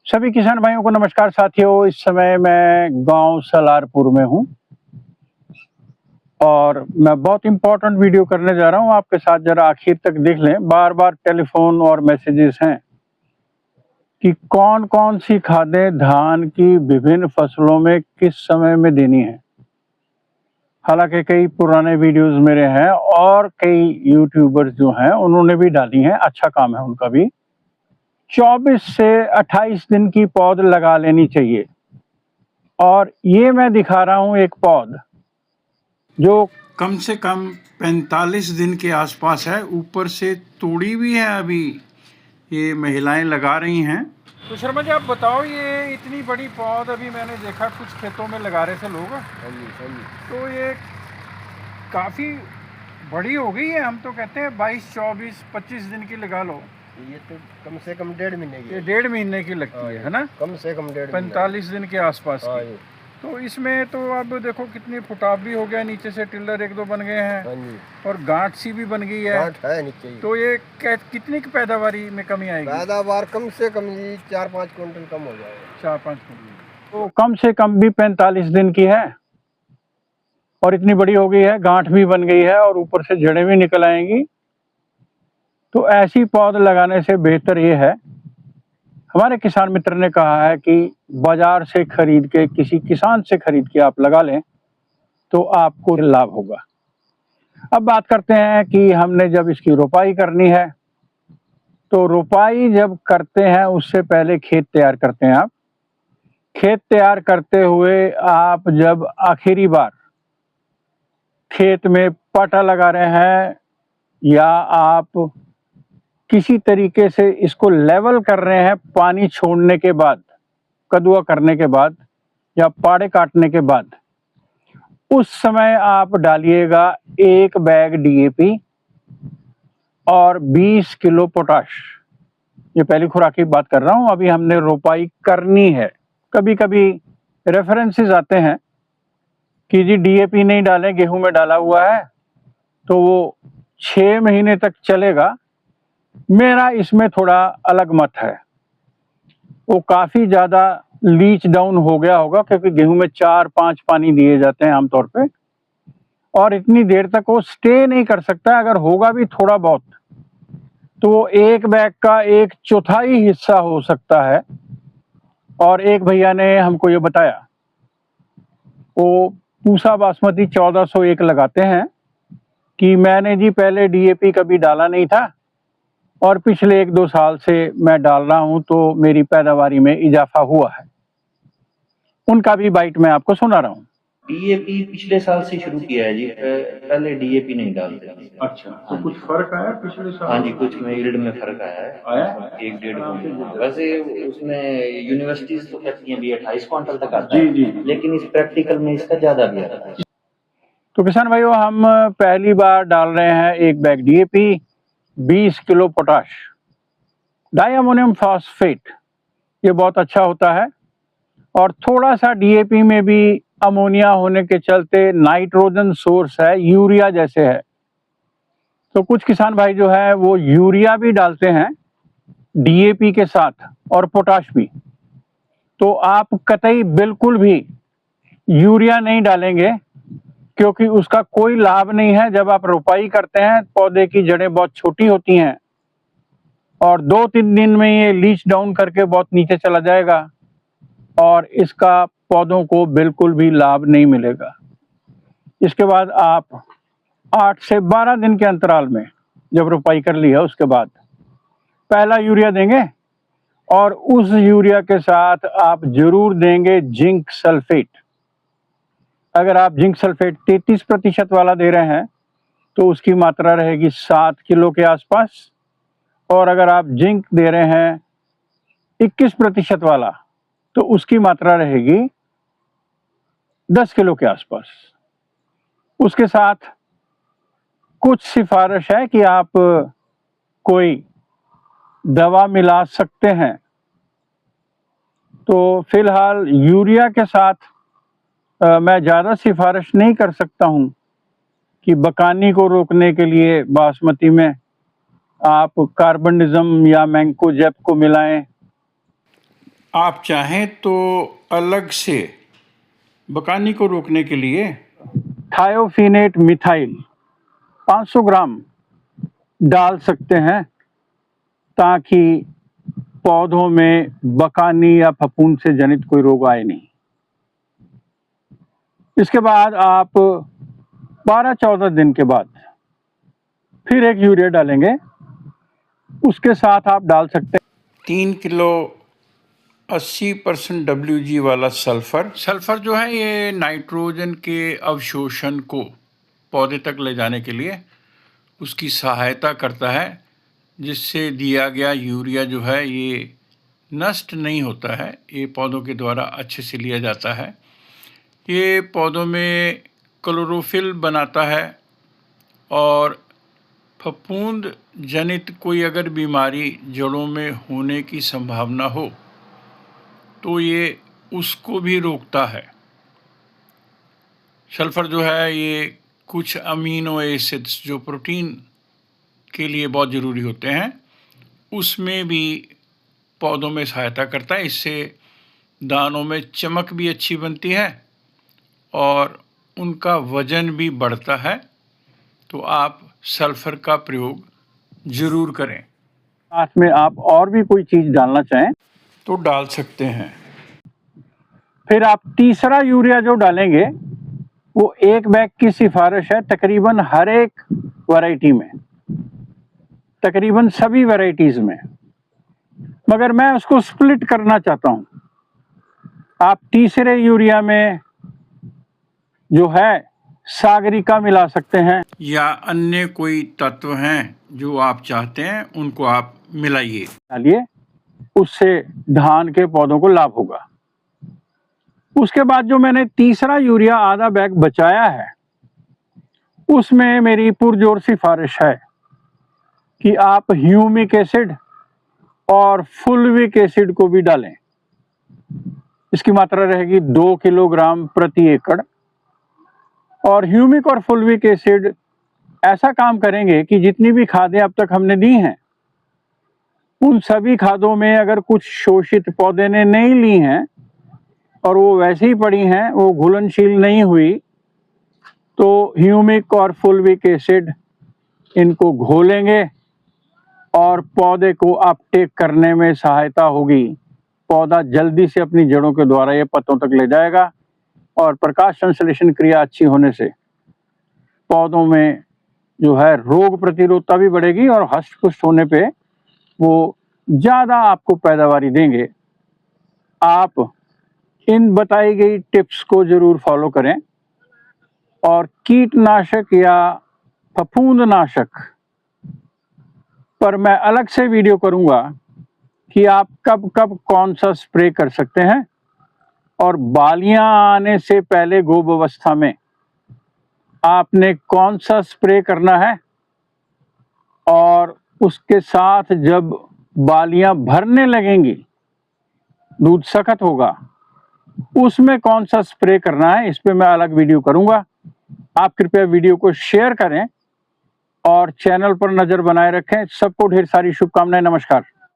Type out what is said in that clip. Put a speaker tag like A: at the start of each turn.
A: सभी किसान भाइयों को नमस्कार साथियों। इस समय मैं गांव सलारपुर में हूं और मैं बहुत इंपॉर्टेंट वीडियो करने जा रहा हूं आपके साथ। जरा आखिर तक देख लें। बार बार टेलीफोन और मैसेजेस हैं कि कौन कौन सी खादें धान की विभिन्न फसलों में किस समय में देनी है। हालांकि कई पुराने वीडियोस मेरे हैं और कई यूट्यूबर्स जो हैं उन्होंने भी डाली हैं, अच्छा काम है उनका भी। 24 से 28 दिन की पौध लगा लेनी चाहिए। और ये मैं दिखा रहा हूँ एक पौध जो कम से कम 45 दिन के आसपास है। ऊपर से तोड़ी भी है, अभी ये महिलाएं लगा रही हैं। तो शर्मा जी आप बताओ, ये इतनी बड़ी पौध अभी मैंने देखा कुछ खेतों में लगा रहे थे लोग। तो ये काफ़ी बड़ी हो गई है। हम तो कहते हैं 22, 24, 25 दिन की लगा लो।
B: ये तो कम से कम 1.5 महीने की।
A: ये 1.5 महीने की लगती है ना?
B: कम से कम
A: 45 दिन के आसपास की। तो इसमें तो अब देखो कितनी फुटाव भी हो गया, नीचे से टिल्लर 1-2 बन गए हैं और गांठ सी भी बन गई है।
B: गांठ है नीचे।
A: तो ये कितनी की पैदावारी में कमी आएगी?
B: पैदावार कम से कम 4-5 क्विंटल कम हो जाएगा।
A: 4-5 क्विंटल तो कम से कम भी 45 दिन की है और इतनी बड़ी हो गई है, गांठ भी बन गई है और ऊपर से जड़ें भी निकल आएंगी। तो ऐसी पौध लगाने से बेहतर ये है, हमारे किसान मित्र ने कहा है कि बाजार से खरीद के, किसी किसान से खरीद के आप लगा लें तो आपको लाभ होगा। अब बात करते हैं कि हमने जब इसकी रोपाई करनी है, तो रोपाई जब करते हैं उससे पहले खेत तैयार करते हैं। आप खेत तैयार करते हुए आप जब आखिरी बार खेत में पाटा लगा रहे हैं या आप किसी तरीके से इसको लेवल कर रहे हैं, पानी छोड़ने के बाद, कदुआ करने के बाद या पाड़े काटने के बाद, उस समय आप डालिएगा 1 बैग डीएपी और 20 किलो पोटाश। ये पहली खुराक की बात कर रहा हूं, अभी हमने रोपाई करनी है। कभी कभी रेफरेंसेस आते हैं कि जी डीएपी नहीं डालें, गेहूं में डाला हुआ है तो वो 6 महीने तक चलेगा। मेरा इसमें थोड़ा अलग मत है। वो काफ़ी ज़्यादा लीच डाउन हो गया होगा, क्योंकि गेहूं में 4-5 पानी दिए जाते हैं आमतौर पे और इतनी देर तक वो स्टे नहीं कर सकता। अगर होगा भी थोड़ा बहुत तो वो 1 बैग का 1/4 हिस्सा हो सकता है। और एक भैया ने हमको ये बताया, वो पूसा बासमती 1401 लगाते हैं, कि मैंने जी पहले डीएपी कभी डाला नहीं था और पिछले 1-2 साल से मैं डाल रहा हूं तो मेरी पैदावारी में इजाफा हुआ है। उनका भी बाइट मैं आपको सुना रहा हूं।
C: डीएपी पिछले साल से शुरू किया है जी, पहले डीएपी नहीं डालते थे।
A: अच्छा, तो कुछ फर्क आया पिछले साल?
C: हाँ जी, कुछ में यील्ड में फर्क आया है 1-1.5 क्विंटल। वैसे उसमें यूनिवर्सिटीज तो कहती हैं भी 28 क्विंटल तक आता है, लेकिन इस प्रैक्टिकल में इसका ज्यादा भी आता है।
A: तो किसान भाइयों, हम पहली बार डाल रहे हैं 1 bag DAP, 20 kilo potash, diammonium phosphate. ये बहुत अच्छा होता है और थोड़ा सा डीएपी में भी अमोनिया होने के चलते नाइट्रोजन सोर्स है, यूरिया जैसे है। तो कुछ किसान भाई जो है वो यूरिया भी डालते हैं डीएपी के साथ और पोटाश भी। तो आप कतई बिल्कुल भी यूरिया नहीं डालेंगे, क्योंकि उसका कोई लाभ नहीं है। जब आप रोपाई करते हैं, पौधे की जड़ें बहुत छोटी होती हैं और 2-3 दिन में ये लीच डाउन करके बहुत नीचे चला जाएगा और इसका पौधों को बिल्कुल भी लाभ नहीं मिलेगा। इसके बाद आप 8 से 12 दिन के अंतराल में जब रोपाई कर ली है, उसके बाद पहला यूरिया देंगे और उस यूरिया के साथ आप जरूर देंगे जिंक सल्फेट। अगर आप जिंक सल्फेट 33% वाला दे रहे हैं तो उसकी मात्रा रहेगी 7 किलो के आसपास, और अगर आप जिंक दे रहे हैं 21% वाला तो उसकी मात्रा रहेगी 10 किलो के आसपास। उसके साथ कुछ सिफारिश है कि आप कोई दवा मिला सकते हैं। तो फिलहाल यूरिया के साथ मैं ज़्यादा सिफारिश नहीं कर सकता हूं कि बकानी को रोकने के लिए बासमती में आप कार्बनिज्म या मैंकोजेब को मिलाएं। आप चाहें तो अलग से बकानी को रोकने के लिए थायोफिनेट मिथाइल 500 ग्राम डाल सकते हैं, ताकि पौधों में बकानी या फफूंद से जनित कोई रोग आए नहीं। इसके बाद आप 12-14 दिन के बाद फिर एक यूरिया डालेंगे। उसके साथ आप डाल सकते हैं 3 किलो 80% WG वाला सल्फर। सल्फर जो है ये नाइट्रोजन के अवशोषण को पौधे तक ले जाने के लिए उसकी सहायता करता है, जिससे दिया गया यूरिया जो है ये नष्ट नहीं होता है, ये पौधों के द्वारा अच्छे से लिया जाता है। ये पौधों में क्लोरोफिल बनाता है और फफूंद जनित कोई अगर बीमारी जड़ों में होने की संभावना हो तो ये उसको भी रोकता है। सल्फर जो है ये कुछ अमीनो एसिड्स जो प्रोटीन के लिए बहुत ज़रूरी होते हैं उसमें भी पौधों में सहायता करता है। इससे दानों में चमक भी अच्छी बनती है और उनका वजन भी बढ़ता है। तो आप सल्फर का प्रयोग ज़रूर करें। साथ में आप और भी कोई चीज़ डालना चाहें तो डाल सकते हैं। फिर आप तीसरा यूरिया जो डालेंगे वो 1 बैग की सिफारिश है तकरीबन हर एक वैरायटी में, तकरीबन सभी वैरायटीज़ में, मगर मैं उसको स्प्लिट करना चाहता हूँ। आप तीसरे यूरिया में जो है सागरिका मिला सकते हैं या अन्य कोई तत्व हैं जो आप चाहते हैं उनको आप मिलाइए, डालिए, उससे धान के पौधों को लाभ होगा। उसके बाद जो मैंने तीसरा यूरिया आधा बैग बचाया है उसमें मेरी पुरजोर सिफारिश है कि आप ह्यूमिक एसिड और फुलविक एसिड को भी डालें। इसकी मात्रा रहेगी 2 किलोग्राम प्रति एकड़। और ह्यूमिक और फुलविक एसिड ऐसा काम करेंगे कि जितनी भी खादें अब तक हमने दी हैं उन सभी खादों में अगर कुछ शोषित पौधे ने नहीं ली हैं और वो वैसे ही पड़ी हैं, वो घुलनशील नहीं हुई, तो ह्यूमिक और फुलविक एसिड इनको घोलेंगे और पौधे को अपटेक करने में सहायता होगी। पौधा जल्दी से अपनी जड़ों के द्वारा ये पत्तों तक ले जाएगा और प्रकाश संश्लेषण क्रिया अच्छी होने से पौधों में जो है रोग प्रतिरोधता भी बढ़ेगी और हष्ट पुष्ट होने पे वो ज़्यादा आपको पैदावारी देंगे। आप इन बताई गई टिप्स को ज़रूर फॉलो करें और कीटनाशक या फफूंदनाशक पर मैं अलग से वीडियो करूंगा कि आप कब कब कौन सा स्प्रे कर सकते हैं और बालियां आने से पहले गोब अवस्था में आपने कौन सा स्प्रे करना है, और उसके साथ जब बालियां भरने लगेंगी, दूध सख्त होगा, उसमें कौन सा स्प्रे करना है, इस पे मैं अलग वीडियो करूंगा। आप कृपया वीडियो को शेयर करें और चैनल पर नजर बनाए रखें। सबको ढेर सारी शुभकामनाएं। नमस्कार।